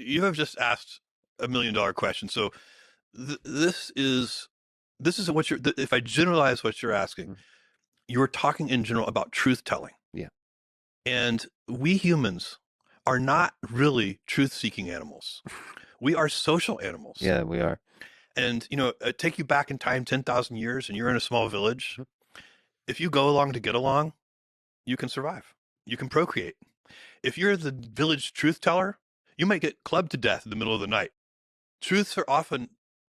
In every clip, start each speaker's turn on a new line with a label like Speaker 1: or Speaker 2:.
Speaker 1: you have just asked $1 million question. So this is what if I generalize what you're asking,
Speaker 2: Mm.
Speaker 1: you're talking in general about truth telling.
Speaker 2: Yeah.
Speaker 1: And we humans are not really truth seeking animals. We are social animals.
Speaker 2: Yeah, we are.
Speaker 1: And, take you back in time 10,000 years and you're in a small village.
Speaker 2: Mhm.
Speaker 1: If you go along to get along, you can survive. You can procreate. If you're the village truth teller, you might get clubbed to death in the middle of the night. Truths are often,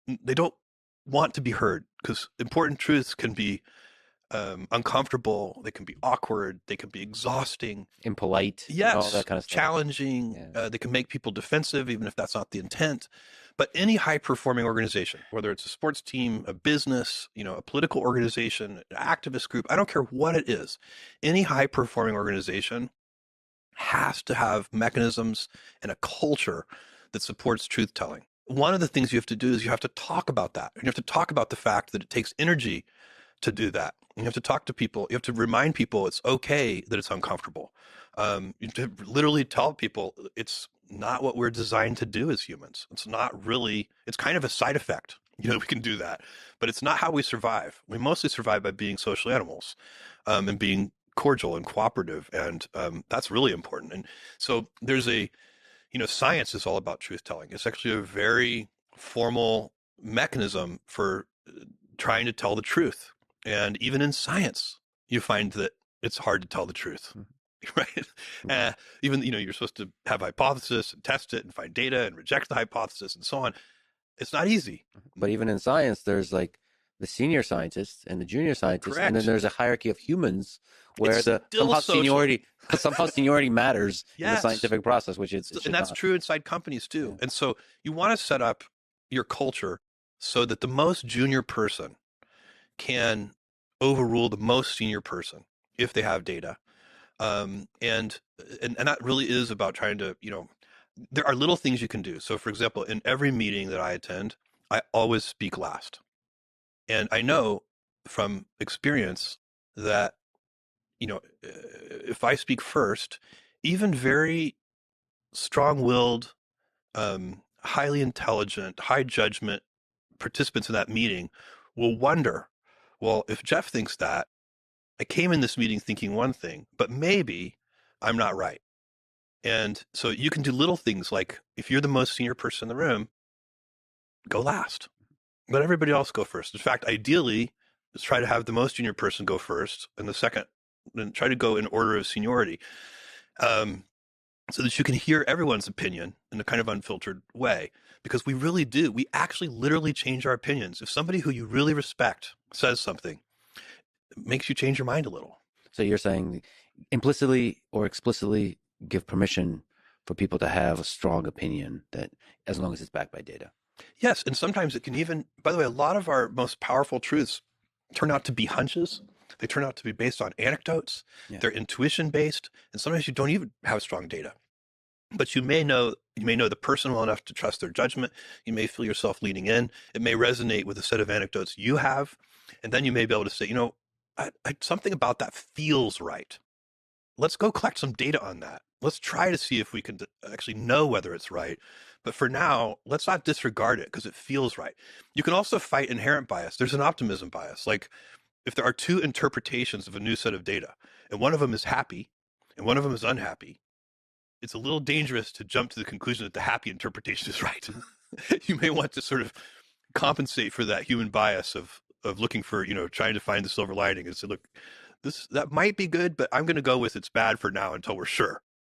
Speaker 1: they don't want to be heard because important truths can be uncomfortable. They can be awkward. They can be exhausting.
Speaker 2: Impolite, all
Speaker 1: Yes,
Speaker 2: that kind of stuff.
Speaker 1: challenging.
Speaker 2: Yeah.
Speaker 1: They can make people defensive, even if that's not the intent. But any high performing organization, whether it's a sports team, a business, a political organization, an activist group, I don't care what it is, any high performing organization has to have mechanisms and a culture that supports truth telling. One of the things you have to do is you have to talk about that. And you have to talk about the fact that it takes energy to do that. You have to talk to people. You have to remind people it's okay that it's uncomfortable. You have to literally tell people it's not what we're designed to do as humans. It's not really, it's kind of a side effect. We can do that, but it's not how we survive. We mostly survive by being social animals and being cordial and cooperative. And that's really important. And so science is all about truth telling. It's actually a very formal mechanism for trying to tell the truth. And even in science, you find that it's hard to tell the truth,
Speaker 2: Mhm.
Speaker 1: right?
Speaker 2: Mhm.
Speaker 1: Even, you're supposed to have a hypothesis and test it and find data and reject the hypothesis and so on. It's not easy.
Speaker 2: But even in science, there's like the senior scientists and the junior scientists, and then
Speaker 1: Correct.
Speaker 2: there's a hierarchy of humans where
Speaker 1: It's
Speaker 2: the
Speaker 1: still social.
Speaker 2: somehow seniority matters in the
Speaker 1: Yes.
Speaker 2: scientific process, which it
Speaker 1: And
Speaker 2: should
Speaker 1: that's
Speaker 2: not.
Speaker 1: true inside companies
Speaker 2: Yeah.
Speaker 1: too. And so you want to set up your culture so that the most junior person can overrule the most senior person if they have data. And that really is about trying to, there are little things you can do. So for example, in every meeting that I attend, I always speak last. And I know from experience that, if I speak first, even very strong-willed, highly intelligent, high judgment participants in that meeting will wonder, well, if Jeff thinks that, I came in this meeting thinking one thing, but maybe I'm not right. And so you can do little things like if you're the most senior person in the room, go last. Let everybody else go first. In fact, ideally, let's try to have the most junior person go first and the second, then try to go in order of seniority. Um, so that you can hear everyone's opinion in a kind of unfiltered way. Because we really do. We actually literally change our opinions. If somebody who you really respect says something, it makes you change your mind a little.
Speaker 2: So you're saying implicitly or explicitly give permission for people to have a strong opinion that as long as it's backed by data.
Speaker 1: Yes, and sometimes it can even, by the way, a lot of our most powerful truths turn out to be hunches. They turn out to be based on anecdotes.
Speaker 2: Yeah.
Speaker 1: They're intuition based, and sometimes you don't even have strong data. But you may know the person well enough to trust their judgment. You may feel yourself leaning in. It may resonate with a set of anecdotes you have, and then you may be able to say, something about that feels right. Let's go collect some data on that. Let's try to see if we can actually know whether it's right. But for now, let's not disregard it because it feels right. You can also fight inherent bias. There's an optimism bias. Like if there are two interpretations of a new set of data, and one of them is happy and one of them is unhappy, it's a little dangerous to jump to the conclusion that the happy interpretation is right. You may want to sort of compensate for that human bias of looking for, trying to find the silver lining and say, look, that might be good, but I'm going to go with it's bad for now until we're sure.